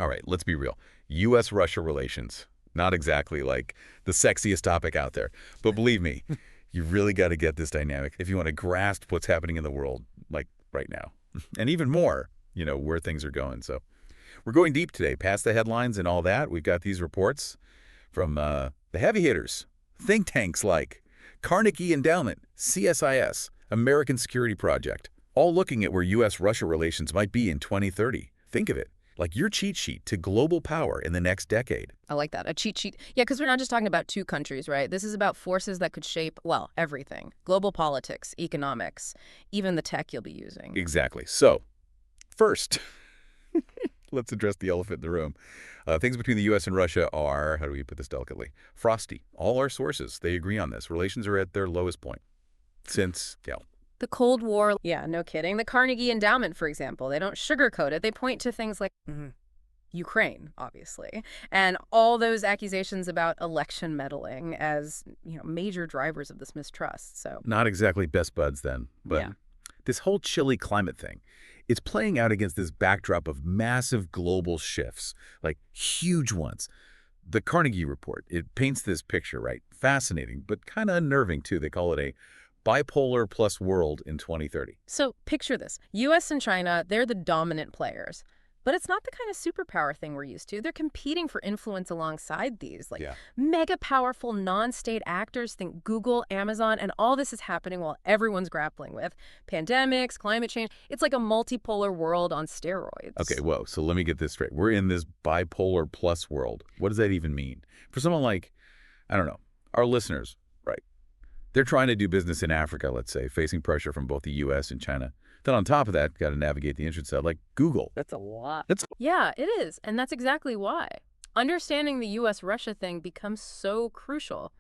All right, let's be real. U.S.-Russia relations, not exactly like the sexiest topic out there. But believe me, you really got to get this dynamic if you want to grasp what's happening in the world, like right now. And even more, where things are going. So we're going deep today, past the headlines and all that. We've got these reports from the heavy hitters, think tanks like Carnegie Endowment, CSIS, American Security Project, all looking at where U.S.-Russia relations might be in 2030. Think of it. Like your cheat sheet to global power in the next decade. I like that. A cheat sheet. Yeah, because we're not just talking about two countries, right? This is about forces that could shape, well, everything. Global politics, economics, even the tech you'll be using. Exactly. So, first, let's address the elephant in the room. Things between the U.S. and Russia are, how do we put this delicately, frosty. All our sources, they agree on this. Relations are at their lowest point since, The Cold War, yeah, no kidding. The Carnegie Endowment, for example, they don't sugarcoat it. They point to things like Ukraine, obviously, and all those accusations about election meddling as, major drivers of this mistrust. So not exactly best buds then, but yeah. This whole chilly climate thing, it's playing out against this backdrop of massive global shifts, like huge ones. The Carnegie report, it paints this picture, right? Fascinating, but kind of unnerving, too. They call it a bipolar plus world in 2030. So picture this. U.S. and China, they're the dominant players. But it's not the kind of superpower thing we're used to. They're competing for influence alongside these. Mega powerful non-state actors, think Google, Amazon, and all this is happening while everyone's grappling with pandemics, climate change. It's like a multipolar world on steroids. Okay, whoa. So let me get this straight. We're in this bipolar plus world. What does that even mean? For someone like, I don't know, our listeners, right? They're trying to do business in Africa, let's say, facing pressure from both the U.S. and China. Then on top of that, got to navigate the interest side like Google. That's a lot. Yeah, it is. And that's exactly why. Understanding the U.S.-Russia thing becomes so crucial.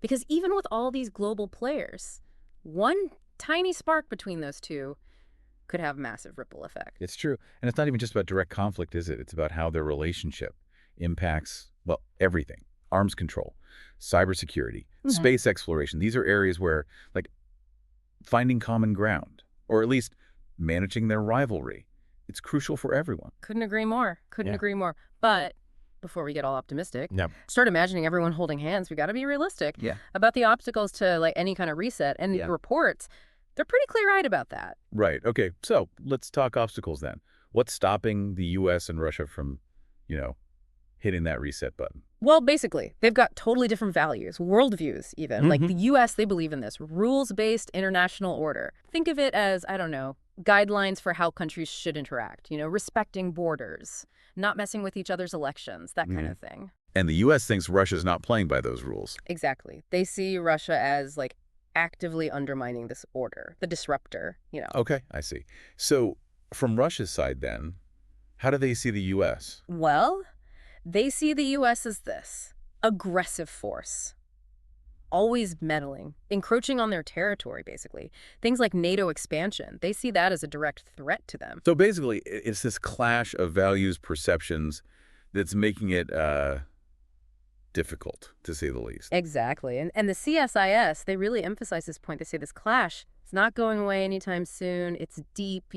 Because even with all these global players, one tiny spark between those two could have massive ripple effect. It's true. And it's not even just about direct conflict, is it? It's about how their relationship impacts, well, everything. Arms control, cybersecurity, space exploration. These are areas where, like, finding common ground, or at least managing their rivalry, it's crucial for everyone. Couldn't agree more. Couldn't agree more. But before we get all optimistic, Yep. start imagining everyone holding hands. We got to be realistic Yeah. about the obstacles to any kind of reset. And the reports, they're pretty clear-eyed about that. Right. Okay. So let's talk obstacles then. What's stopping the U.S. and Russia from, hitting that reset button? Well, basically, they've got totally different values, worldviews even. Like the U.S., they believe in this rules-based international order. Think of it as, I don't know, guidelines for how countries should interact, respecting borders, not messing with each other's elections, that kind of thing. And the U.S. thinks Russia's not playing by those rules. Exactly. They see Russia as, actively undermining this order, the disruptor, Okay, I see. So from Russia's side then, how do they see the U.S.? Well, they see the U.S. as this aggressive force, always meddling, encroaching on their territory, basically. Things like NATO expansion, they see that as a direct threat to them. So basically, it's this clash of values, perceptions that's making it difficult, to say the least. Exactly. And the CSIS, they really emphasize this point. They say this clash, it's not going away anytime soon. It's deep,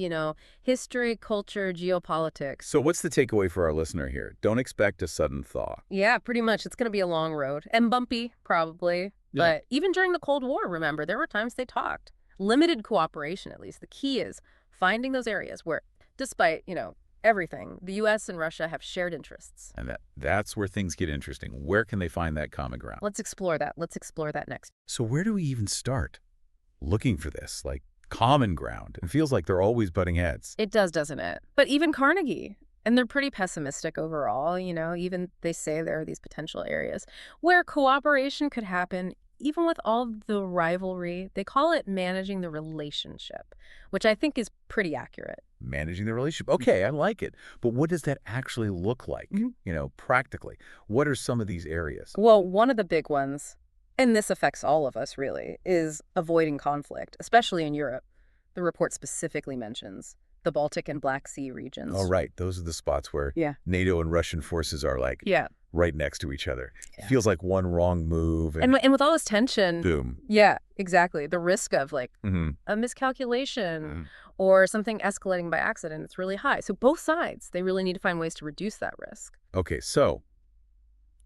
history, culture, geopolitics. So what's the takeaway for our listener here? Don't expect a sudden thaw. Yeah, pretty much. It's going to be a long road and bumpy, probably. Yeah. But even during the Cold War, remember, there were times they talked. Limited cooperation, at least. The key is finding those areas where, despite, everything, the U.S. and Russia have shared interests. And that's where things get interesting. Where can they find that common ground? Let's explore that. Let's explore that next. So where do we even start looking for this, common ground? It feels like they're always butting heads. It does, doesn't it? But even Carnegie, and they're pretty pessimistic overall, even they say there are these potential areas where cooperation could happen even with all the rivalry. They call it managing the relationship, which I think is pretty accurate. Managing the relationship. Okay, I like it. But what does that actually look like, practically? What are some of these areas? Well, one of the big ones, and this affects all of us really, is avoiding conflict, especially in Europe. The report specifically mentions the Baltic and Black Sea regions. Oh, right. Those are the spots where Yeah. NATO and Russian forces are right next to each other. It Yeah. feels like one wrong move and And with all this tension, boom. yeah, exactly. The risk of like Mm-hmm. a miscalculation Mm-hmm. or something escalating by accident, it's really high. So both sides, they really need to find ways to reduce that risk. Okay, so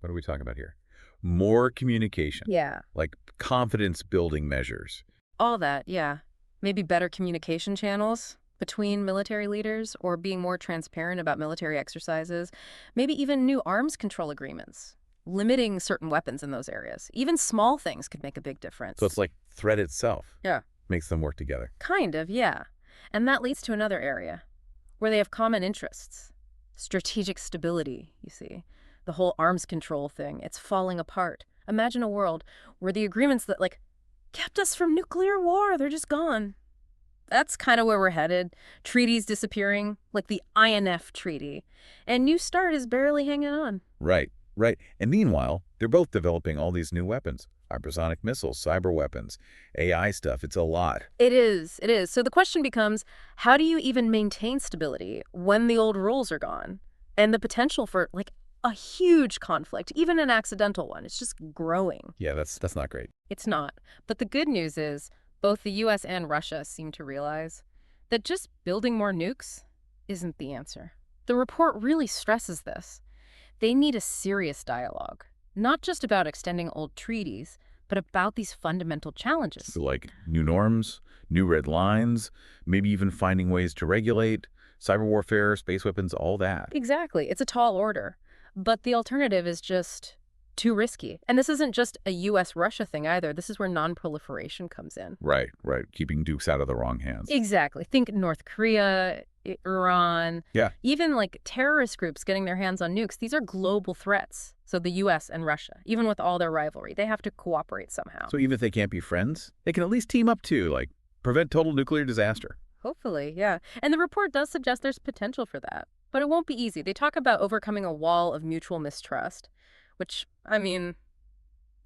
what are we talking about here? More communication, Yeah. like confidence building measures. All that, yeah. Maybe better communication channels between military leaders or being more transparent about military exercises. Maybe even new arms control agreements, limiting certain weapons in those areas. Even small things could make a big So difference. it's like threat itself Yeah. makes them work together. Kind of, yeah. And that leads to another area where they have common interests. Strategic stability, you see. The whole arms control thing, it's falling apart. Imagine a world where the agreements that, like, kept us from nuclear war, they're just gone. That's kind of where we're headed. Treaties disappearing, like the INF Treaty. And New START is barely hanging on. Right, right. And meanwhile, they're both developing all these new weapons. Hypersonic missiles, cyber weapons, AI stuff. It's a lot. It is, it is. So the question becomes, how do you even maintain stability when the old rules are gone? And the potential for, like, a huge conflict, even an accidental one, it's just growing. Yeah, that's not great. It's not. But the good news is, both the US and Russia seem to realize that just building more nukes isn't the answer. The report really stresses this. They need a serious dialogue, not just about extending old treaties, but about these fundamental challenges. So like new norms, new red lines, maybe even finding ways to regulate, cyber warfare, space weapons, all that. Exactly. It's a tall order. But the alternative is just too risky. And this isn't just a US-Russia thing either. This is where non-proliferation comes in. Right, right. Keeping dukes out of the wrong hands. Exactly. Think North Korea, Iran, Yeah. even like terrorist groups getting their hands on nukes. These are global threats. So the US and Russia, even with all their rivalry, they have to cooperate somehow. So even if they can't be friends, they can at least team up too, like prevent total nuclear disaster. Hopefully, yeah. And the report does suggest there's potential for that. But it won't be easy. They talk about overcoming a wall of mutual mistrust, which, I mean,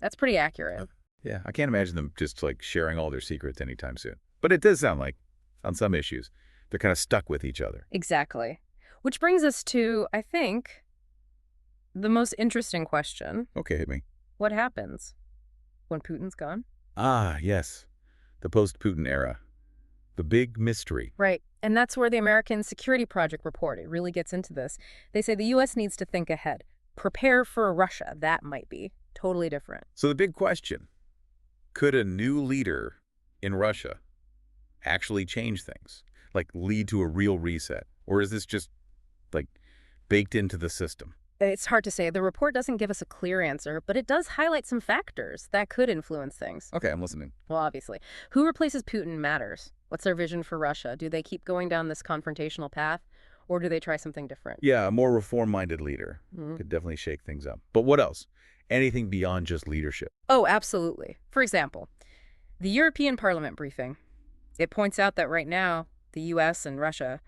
that's pretty accurate. Yeah, I can't imagine them just like sharing all their secrets anytime soon. But it does sound like, on some issues, they're kind of stuck with each other. Exactly. Which brings us to, I think, the most interesting question. Okay, hit me. What happens when Putin's gone? Ah, yes. The post-Putin era. The big mystery. Right. And that's where the American Security Project report, it really gets into this. They say the U.S. needs to think ahead. Prepare for Russia. That might be totally different. So the big question, could a new leader in Russia actually change things? Like lead to a real reset? Or is this just like baked into the system? It's hard to say. The report doesn't give us a clear answer, but it does highlight some factors that could influence things. Okay, I'm listening. Well, obviously. Who replaces Putin matters. What's their vision for Russia? Do they keep going down this confrontational path, or do they try something different? Yeah, a more reform-minded leader Mhm. could definitely shake things up. But what else? Anything beyond just leadership? Oh, absolutely. For example, the European Parliament briefing, it points out that right now, the U.S. and Russia,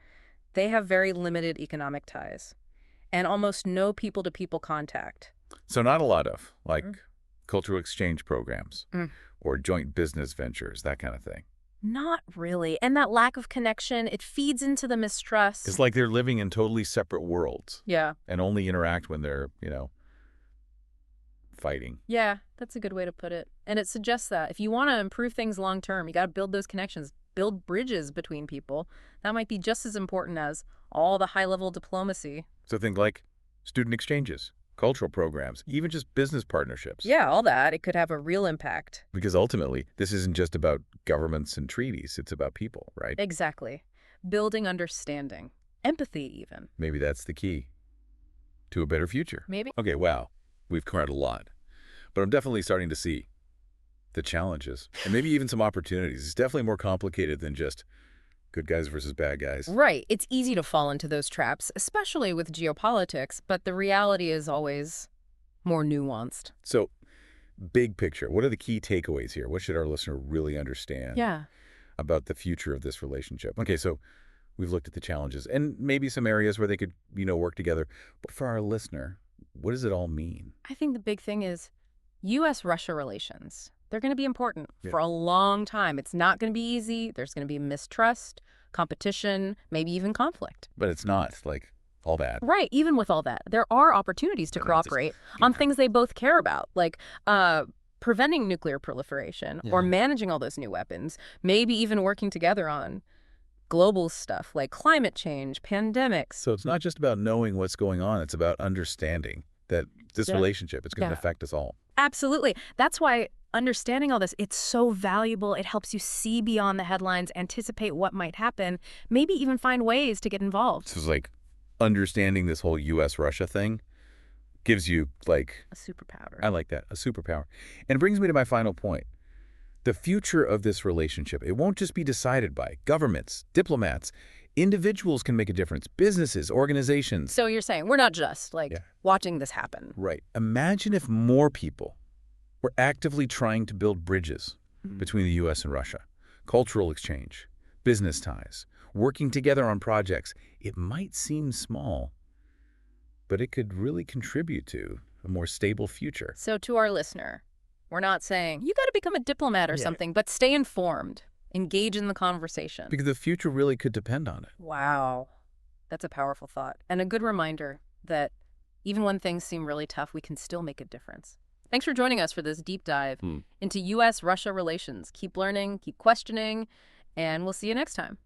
they have very limited economic ties and almost no people-to-people contact. So not a lot of, like, Mm. cultural exchange programs Mm. or joint business ventures, that kind of thing. Not really. And that lack of connection, it feeds into the mistrust. It's like they're living in totally separate worlds Yeah. and only interact when they're, fighting. Yeah, that's a good way to put it. And it suggests that if you want to improve things long term, you got to build those connections, build bridges between people. That might be just as important as all the high-level diplomacy. So think like student exchanges, cultural programs, even just business partnerships. Yeah, all that. It could have a real impact. Because ultimately, this isn't just about governments and treaties. It's about people, right? Exactly. Building understanding. Empathy, even. Maybe that's the key to a better future. Maybe. Okay, wow. We've covered a lot. But I'm definitely starting to see the challenges and maybe even some opportunities. It's definitely more complicated than just good guys versus bad guys. Right. It's easy to fall into those traps, especially with geopolitics, but the reality is always more nuanced. So, big picture, what are the key takeaways here? What should our listener really understand Yeah. about the future of this relationship? Okay, so we've looked at the challenges and maybe some areas where they could, work together. But for our listener, what does it all mean? I think the big thing is U.S.-Russia relations. They're going to be important Yeah. for a long time. It's not going to be easy. There's going to be mistrust, competition, maybe even conflict. But it's not like all that. Right. Even with all that, there are opportunities to cooperate on things they both care about, like preventing nuclear proliferation or managing all those new weapons, maybe even working together on global stuff like climate change, pandemics. So it's not just about knowing what's going on. It's about understanding that this relationship is going to affect us all. Absolutely. That's why understanding all this, it's so valuable. It helps you see beyond the headlines, anticipate what might happen, maybe even find ways to get involved. So it's like understanding this whole U.S.-Russia thing gives you, like... a superpower. I like that, a superpower. And it brings me to my final point. The future of this relationship, it won't just be decided by governments, diplomats. Individuals can make a difference. Businesses, organizations. So you're saying we're not just, watching this happen. Right. Imagine if more people were actively trying to build bridges between the U.S. and Russia. Cultural exchange, business ties, working together on projects. It might seem small, but it could really contribute to a more stable future. So to our listener, we're not saying you got to become a diplomat or something, but stay informed. Engage in the conversation. Because the future really could depend on it. Wow. That's a powerful thought. And a good reminder that even when things seem really tough, we can still make a difference. Thanks for joining us for this deep dive into U.S.-Russia relations. Keep learning, keep questioning, and we'll see you next time.